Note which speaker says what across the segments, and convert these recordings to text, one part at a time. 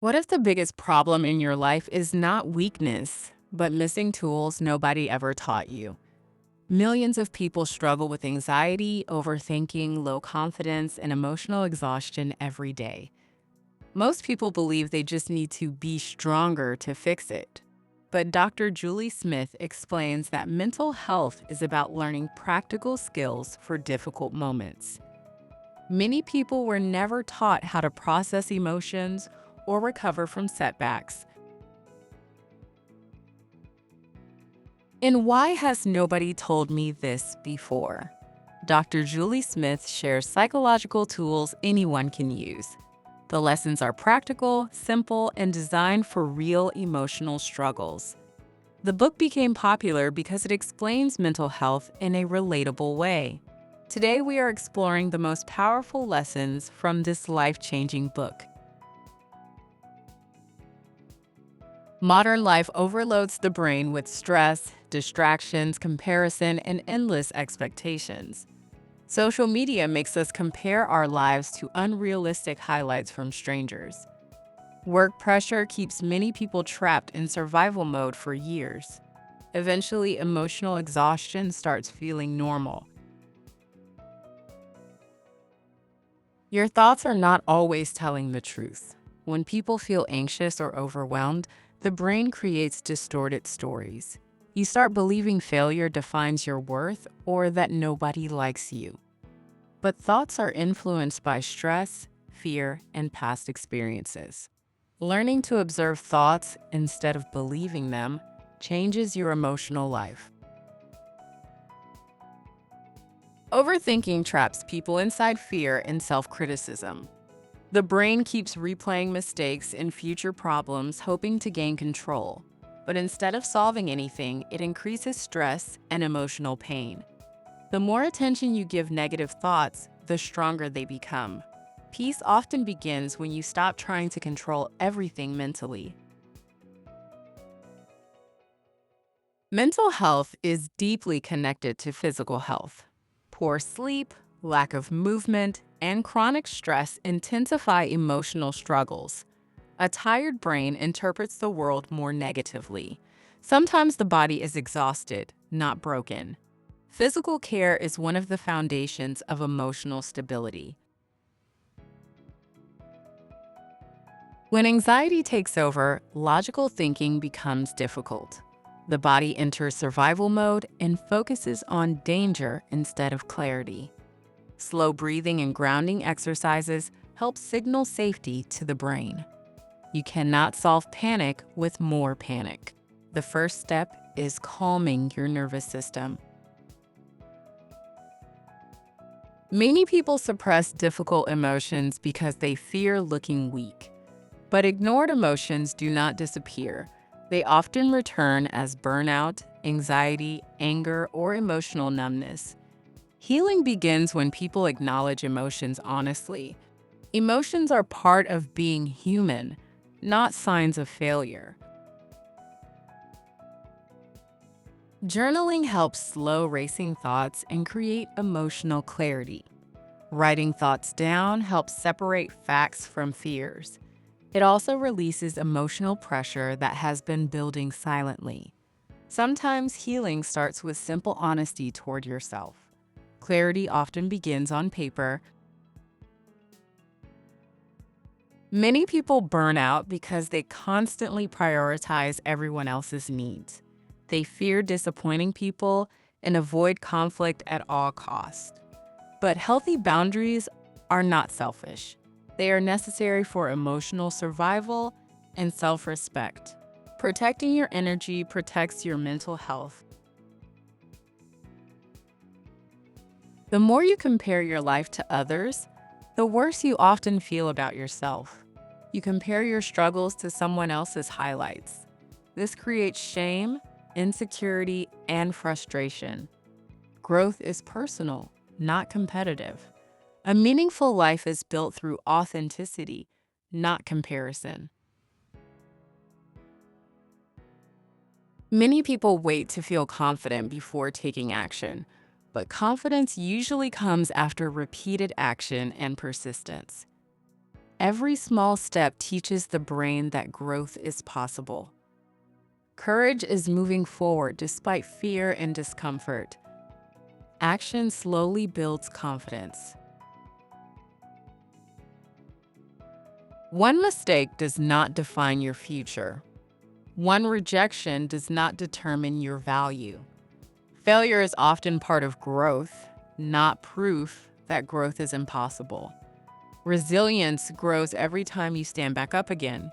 Speaker 1: What if the biggest problem in your life is not weakness, but missing tools nobody ever taught you? Millions of people struggle with anxiety, overthinking, low confidence, and emotional exhaustion every day. Most people believe they just need to be stronger to fix it. But Dr. Julie Smith explains that mental health is about learning practical skills for difficult moments. Many people were never taught how to process emotions or recover from setbacks. And why has nobody told me this before? Dr. Julie Smith shares psychological tools anyone can use. The lessons are practical, simple, and designed for real emotional struggles. The book became popular because it explains mental health in a relatable way. Today, we are exploring the most powerful lessons from this life-changing book. Modern life overloads the brain with stress, distractions, comparison, and endless expectations. Social media makes us compare our lives to unrealistic highlights from strangers. Work pressure keeps many people trapped in survival mode for years. Eventually, emotional exhaustion starts feeling normal. Your thoughts are not always telling the truth. When people feel anxious or overwhelmed, the brain creates distorted stories. You start believing failure defines your worth or that nobody likes you. But thoughts are influenced by stress, fear, and past experiences. Learning to observe thoughts instead of believing them changes your emotional life. Overthinking traps people inside fear and self-criticism. The brain keeps replaying mistakes and future problems, hoping to gain control. But instead of solving anything, it increases stress and emotional pain. The more attention you give negative thoughts, the stronger they become. Peace often begins when you stop trying to control everything mentally. Mental health is deeply connected to physical health. Poor sleep, lack of movement, and chronic stress intensify emotional struggles. A tired brain interprets the world more negatively. Sometimes the body is exhausted, not broken. Physical care is one of the foundations of emotional stability. When anxiety takes over, logical thinking becomes difficult. The body enters survival mode and focuses on danger instead of clarity. Slow breathing and grounding exercises help signal safety to the brain. You cannot solve panic with more panic. The first step is calming your nervous system. Many people suppress difficult emotions because they fear looking weak. But ignored emotions do not disappear. They often return as burnout, anxiety, anger, or emotional numbness. Healing begins when people acknowledge emotions honestly. Emotions are part of being human, not signs of failure. Journaling helps slow racing thoughts and create emotional clarity. Writing thoughts down helps separate facts from fears. It also releases emotional pressure that has been building silently. Sometimes healing starts with simple honesty toward yourself. Clarity often begins on paper. Many people burn out because they constantly prioritize everyone else's needs. They fear disappointing people and avoid conflict at all costs. But healthy boundaries are not selfish. They are necessary for emotional survival and self-respect. Protecting your energy protects your mental health. The more you compare your life to others, the worse you often feel about yourself. You compare your struggles to someone else's highlights. This creates shame, insecurity, and frustration. Growth is personal, not competitive. A meaningful life is built through authenticity, not comparison. Many people wait to feel confident before taking action, but confidence usually comes after repeated action and persistence. Every small step teaches the brain that growth is possible. Courage is moving forward despite fear and discomfort. Action slowly builds confidence. One mistake does not define your future. One rejection does not determine your value. Failure is often part of growth, not proof that growth is impossible. Resilience grows every time you stand back up again.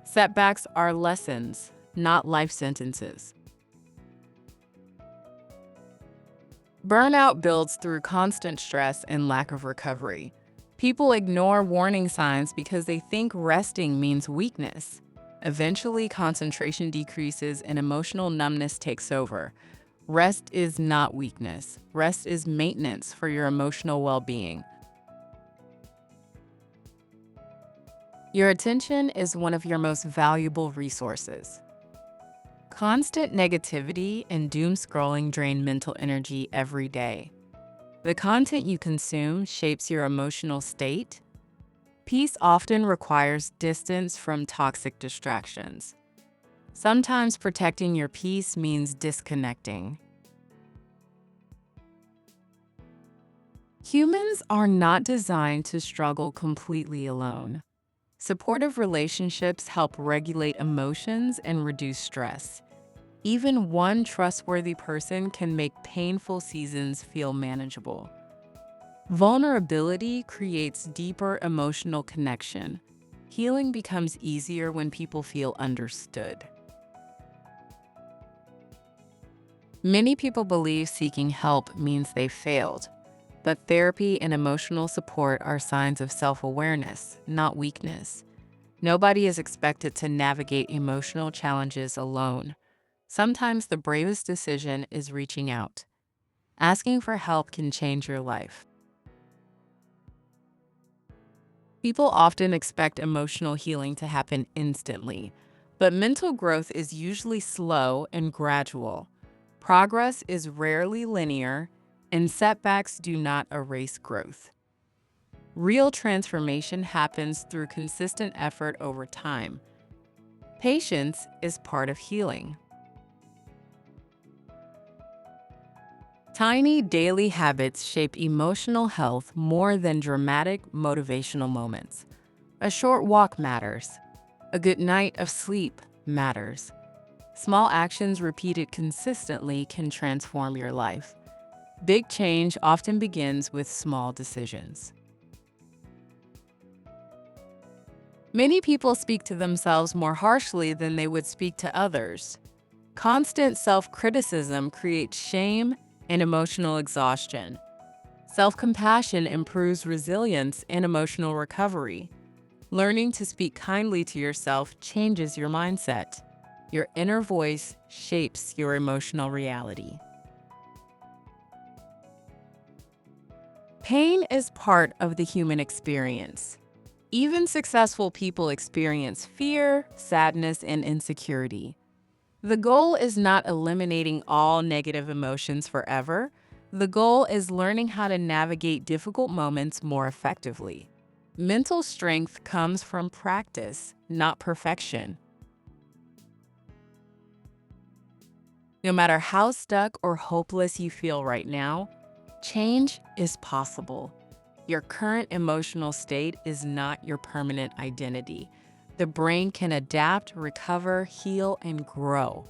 Speaker 1: Setbacks are lessons, not life sentences. Burnout builds through constant stress and lack of recovery. People ignore warning signs because they think resting means weakness. Eventually, concentration decreases and emotional numbness takes over. Rest is not weakness. Rest is maintenance for your emotional well-being. Your attention is one of your most valuable resources. Constant negativity and doom scrolling drain mental energy every day. The content you consume shapes your emotional state. Peace often requires distance from toxic distractions. Sometimes protecting your peace means disconnecting. Humans are not designed to struggle completely alone. Supportive relationships help regulate emotions and reduce stress. Even one trustworthy person can make painful seasons feel manageable. Vulnerability creates deeper emotional connection. Healing becomes easier when people feel understood. Many people believe seeking help means they failed, but therapy and emotional support are signs of self-awareness, not weakness. Nobody is expected to navigate emotional challenges alone. Sometimes the bravest decision is reaching out. Asking for help can change your life. People often expect emotional healing to happen instantly, but mental growth is usually slow and gradual. Progress is rarely linear, and setbacks do not erase growth. Real transformation happens through consistent effort over time. Patience is part of healing. Tiny daily habits shape emotional health more than dramatic motivational moments. A short walk matters. A good night of sleep matters. Small actions repeated consistently can transform your life. Big change often begins with small decisions. Many people speak to themselves more harshly than they would speak to others. Constant self-criticism creates shame and emotional exhaustion. Self-compassion improves resilience and emotional recovery. Learning to speak kindly to yourself changes your mindset. Your inner voice shapes your emotional reality. Pain is part of the human experience. Even successful people experience fear, sadness, and insecurity. The goal is not eliminating all negative emotions forever. The goal is learning how to navigate difficult moments more effectively. Mental strength comes from practice, not perfection. No matter how stuck or hopeless you feel right now, change is possible. Your current emotional state is not your permanent identity. The brain can adapt, recover, heal, and grow.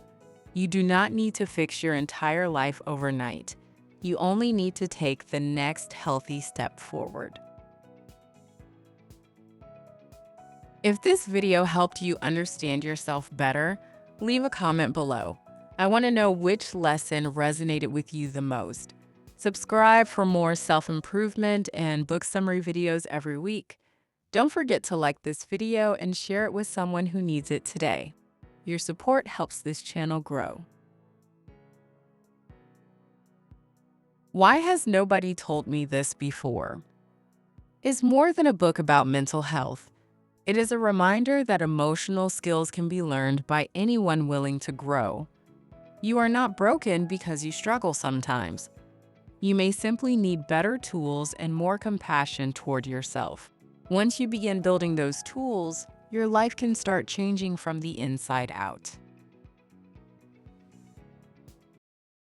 Speaker 1: You do not need to fix your entire life overnight. You only need to take the next healthy step forward. If this video helped you understand yourself better, leave a comment below. I want to know which lesson resonated with you the most. Subscribe for more self-improvement and book summary videos every week. Don't forget to like this video and share it with someone who needs it today. Your support helps this channel grow. Why has nobody told me this before? Is more than a book about mental health. It is a reminder that emotional skills can be learned by anyone willing to grow. You are not broken because you struggle sometimes. You may simply need better tools and more compassion toward yourself. Once you begin building those tools, your life can start changing from the inside out.